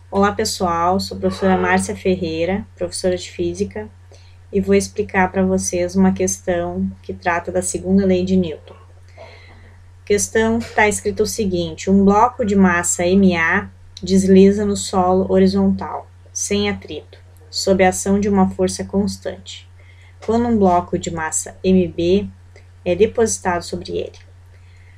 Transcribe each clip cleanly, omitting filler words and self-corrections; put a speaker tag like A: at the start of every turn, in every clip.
A: Olá pessoal, sou a professora Márcia Ferreira, professora de Física, e vou explicar para vocês uma questão que trata da segunda lei de Newton. A questão está escrito o seguinte: um bloco de massa MA desliza no solo horizontal, sem atrito, sob a ação de uma força constante, quando um bloco de massa MB é depositado sobre ele.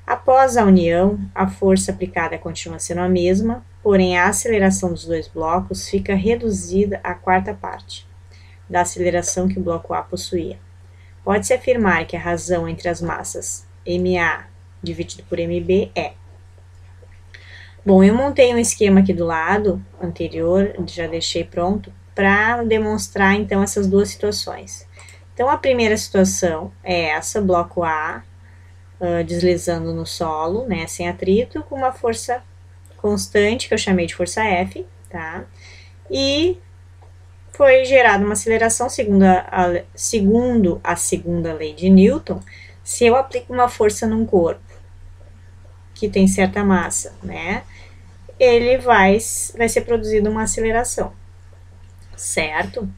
A: Após a união, a força aplicada continua sendo a mesma, porém a aceleração dos dois blocos fica reduzida à quarta parte da aceleração que o bloco A possuía. Pode-se afirmar que a razão entre as massas MA dividido por MB é. Bom, eu montei um esquema aqui do lado anterior, já deixei pronto, para demonstrar então essas duas situações. Então a primeira situação é essa, bloco A, deslizando no solo, né, sem atrito, com uma força constante, que eu chamei de força F, tá? E foi gerada uma aceleração, segundo a segunda lei de Newton, se eu aplico uma força num corpo que tem certa massa, né, ele vai ser produzida uma aceleração, certo?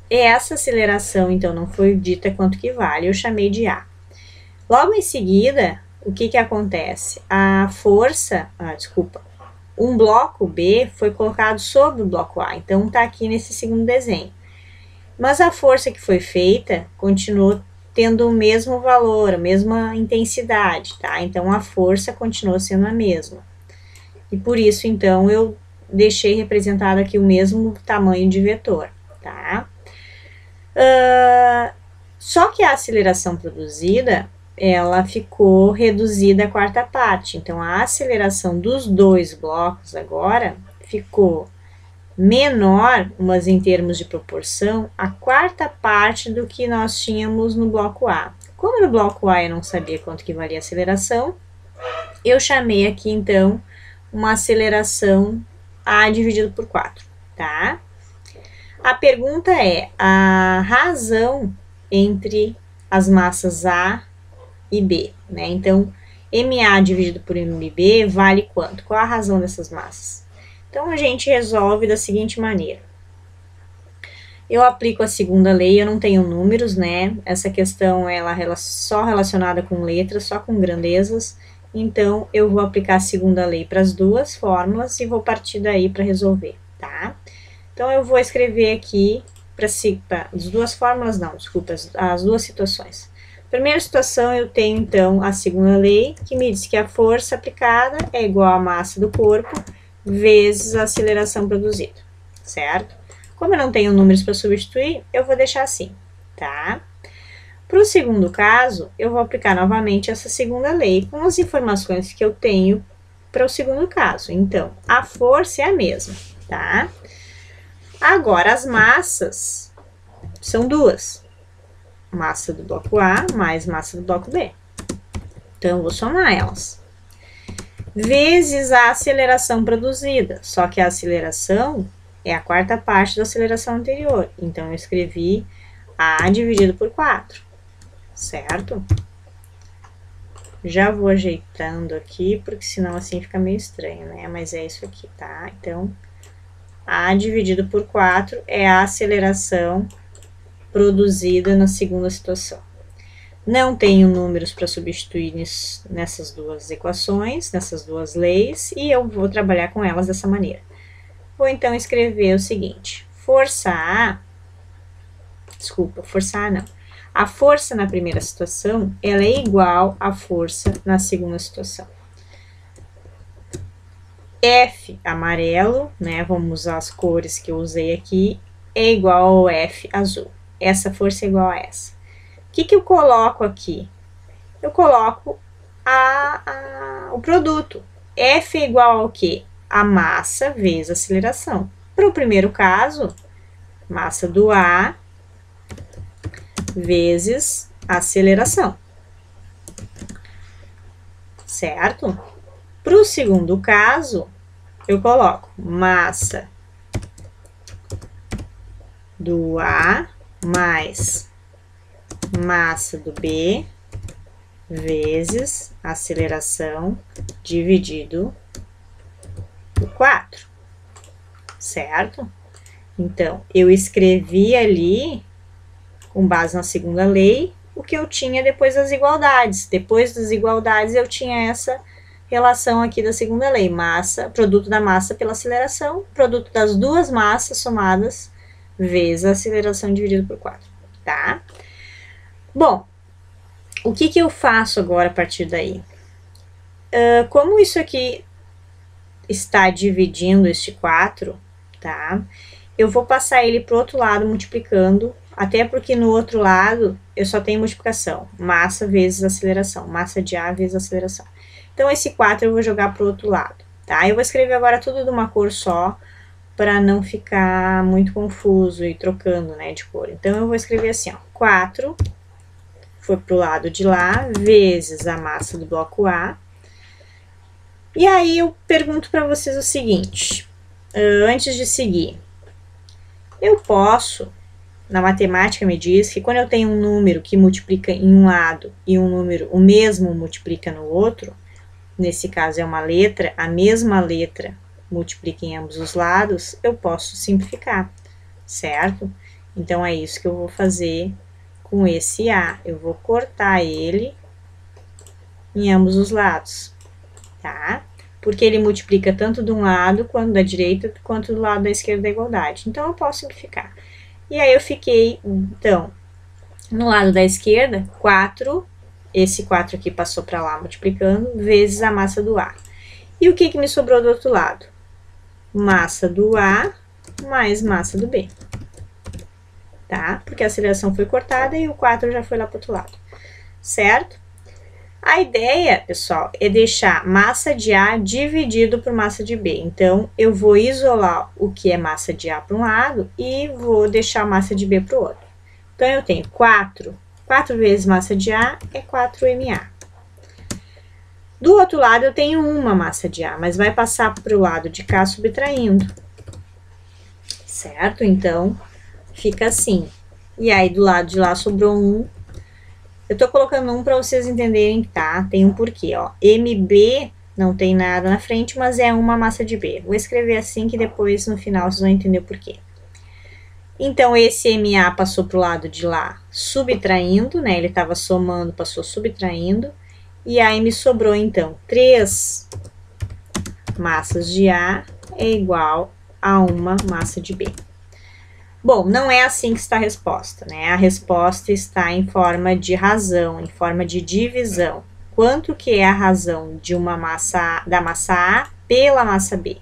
A: Essa aceleração, então, não foi dita quanto que vale, eu chamei de A. Logo em seguida, o que acontece? A força, um bloco B foi colocado sobre o bloco A, então tá aqui nesse segundo desenho. Mas a força que foi feita continuou tendo o mesmo valor, a mesma intensidade, tá? Então a força continuou sendo a mesma. E por isso, então, eu deixei representado aqui o mesmo tamanho de vetor, tá? Só que a aceleração produzida, ela ficou reduzida à quarta parte. Então, a aceleração dos dois blocos agora ficou menor, mas em termos de proporção, a quarta parte do que nós tínhamos no bloco A. Como no bloco A eu não sabia quanto que valia a aceleração, eu chamei aqui, então, uma aceleração A dividido por 4, tá? A pergunta é, a razão entre as massas A e B, né? Então, MA dividido por MB vale quanto? Qual a razão dessas massas? Então, a gente resolve da seguinte maneira. Eu aplico a segunda lei, eu não tenho números, né? Essa questão, ela é só relacionada com letras, só com grandezas. Então, eu vou aplicar a segunda lei para as duas fórmulas e vou partir daí para resolver, tá? Então, eu vou escrever aqui para as duas fórmulas, não, desculpa, as duas situações. Primeira situação, eu tenho, então, a segunda lei, que me diz que a força aplicada é igual à massa do corpo vezes a aceleração produzida, certo? Como eu não tenho números para substituir, eu vou deixar assim, tá? Para o segundo caso, eu vou aplicar novamente essa segunda lei com as informações que eu tenho para o segundo caso. Então, a força é a mesma, tá? Agora, as massas são duas. Massa do bloco A mais massa do bloco B. Então, eu vou somar elas. Vezes a aceleração produzida. Só que a aceleração é a quarta parte da aceleração anterior. Então, eu escrevi A dividido por 4. Certo? Já vou ajeitando aqui, porque senão assim fica meio estranho, né? Mas é isso aqui, tá? Então, A dividido por 4 é a aceleração produzida na segunda situação. Não tenho números para substituir nessas duas equações, nessas duas leis, e eu vou trabalhar com elas dessa maneira. Vou então escrever o seguinte: força A não. A força na primeira situação, ela é igual à força na segunda situação. F amarelo, né, vamos usar as cores que eu usei aqui, é igual ao F azul. Essa força é igual a essa. O que eu coloco aqui? Eu coloco o produto. F é igual ao quê? A massa vezes a aceleração. Para o primeiro caso, massa do A vezes a aceleração. Certo? Para o segundo caso, eu coloco massa do A mais massa do B vezes aceleração dividido por 4, certo? Então, eu escrevi ali, com base na segunda lei, o que eu tinha depois das igualdades. Depois das igualdades, eu tinha essa relação aqui da segunda lei, massa, produto da massa pela aceleração, produto das duas massas somadas, vezes a aceleração dividido por 4, tá? Bom, o que eu faço agora a partir daí? Como isso aqui está dividindo este 4, tá? Eu vou passar ele para o outro lado multiplicando, até porque no outro lado eu só tenho multiplicação, massa vezes aceleração, massa de A vezes aceleração. Então, esse 4 eu vou jogar para o outro lado, tá? Eu vou escrever agora tudo de uma cor só, para não ficar muito confuso e trocando, né, de cor. Então, eu vou escrever assim, ó, 4 foi para o lado de lá, vezes a massa do bloco A. E aí, eu pergunto para vocês o seguinte, antes de seguir, eu posso, na matemática me diz que quando eu tenho um número que multiplica em um lado e um número, o mesmo multiplica no outro, nesse caso é uma letra, a mesma letra multiplica em ambos os lados, eu posso simplificar, certo? Então, é isso que eu vou fazer com esse A. Eu vou cortar ele em ambos os lados, tá? Porque ele multiplica tanto de um lado, quanto da direita, quanto do lado da esquerda da igualdade. Então, eu posso simplificar. E aí, eu fiquei, então, no lado da esquerda, 4, esse 4 aqui passou para lá multiplicando, vezes a massa do A. E o que me sobrou do outro lado? Massa do A mais massa do B, tá? Porque a aceleração foi cortada e o 4 já foi lá para o outro lado, certo? A ideia, pessoal, é deixar massa de A dividido por massa de B. Então, eu vou isolar o que é massa de A para um lado e vou deixar massa de B para o outro. Então, eu tenho 4 vezes massa de A é 4MA. Do outro lado, eu tenho uma massa de A, mas vai passar para o lado de cá subtraindo, certo? Então, fica assim. E aí, do lado de lá sobrou 1. Eu tô colocando 1 para vocês entenderem, tá? Tem um porquê, ó. MB não tem nada na frente, mas é uma massa de B. Vou escrever assim que depois, no final, vocês vão entender o porquê. Então, esse MA passou para o lado de lá subtraindo, né? Ele estava somando, passou subtraindo. E aí, me sobrou, então, 3 massas de A é igual a uma massa de B. Bom, não é assim que está a resposta, né? A resposta está em forma de razão, em forma de divisão. Quanto que é a razão de uma massa, da massa A pela massa B?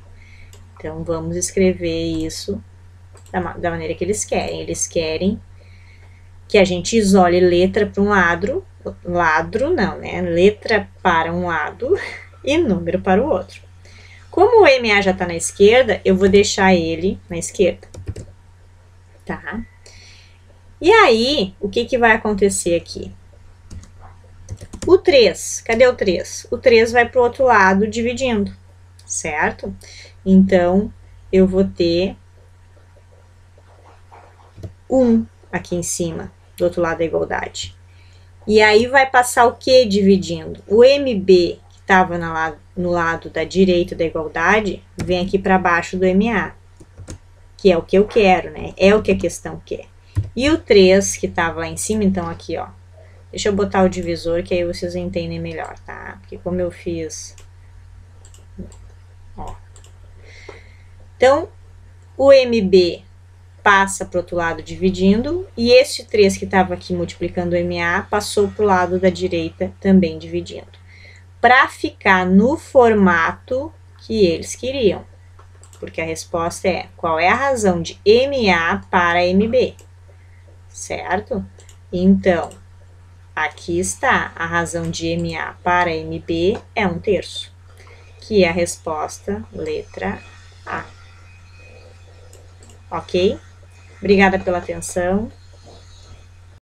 A: Então, vamos escrever isso da maneira que eles querem. Eles querem que a gente isole letra para um lado não, né? Letra para um lado e número para o outro. Como o MA já está na esquerda, eu vou deixar ele na esquerda, tá? E aí, o que vai acontecer aqui? O 3, cadê o 3? O 3 vai para o outro lado dividindo, certo? Então, eu vou ter 1 aqui em cima, do outro lado da igualdade. E aí, vai passar o que dividindo? O MB, que estava no lado da direita da igualdade, vem aqui para baixo do MA, que é o que eu quero, né? É o que a questão quer. E o 3, que estava lá em cima, então, aqui, ó. Deixa eu botar o divisor, que aí vocês entendem melhor, tá? Porque como eu fiz... Ó. Então, o MB passa para o outro lado dividindo, e esse 3 que estava aqui multiplicando o MA passou para o lado da direita também dividindo. Para ficar no formato que eles queriam. Porque a resposta é, qual é a razão de MA para MB? Certo? Então, aqui está, a razão de MA para MB é 1/3, que é a resposta letra A. Ok? Obrigada pela atenção.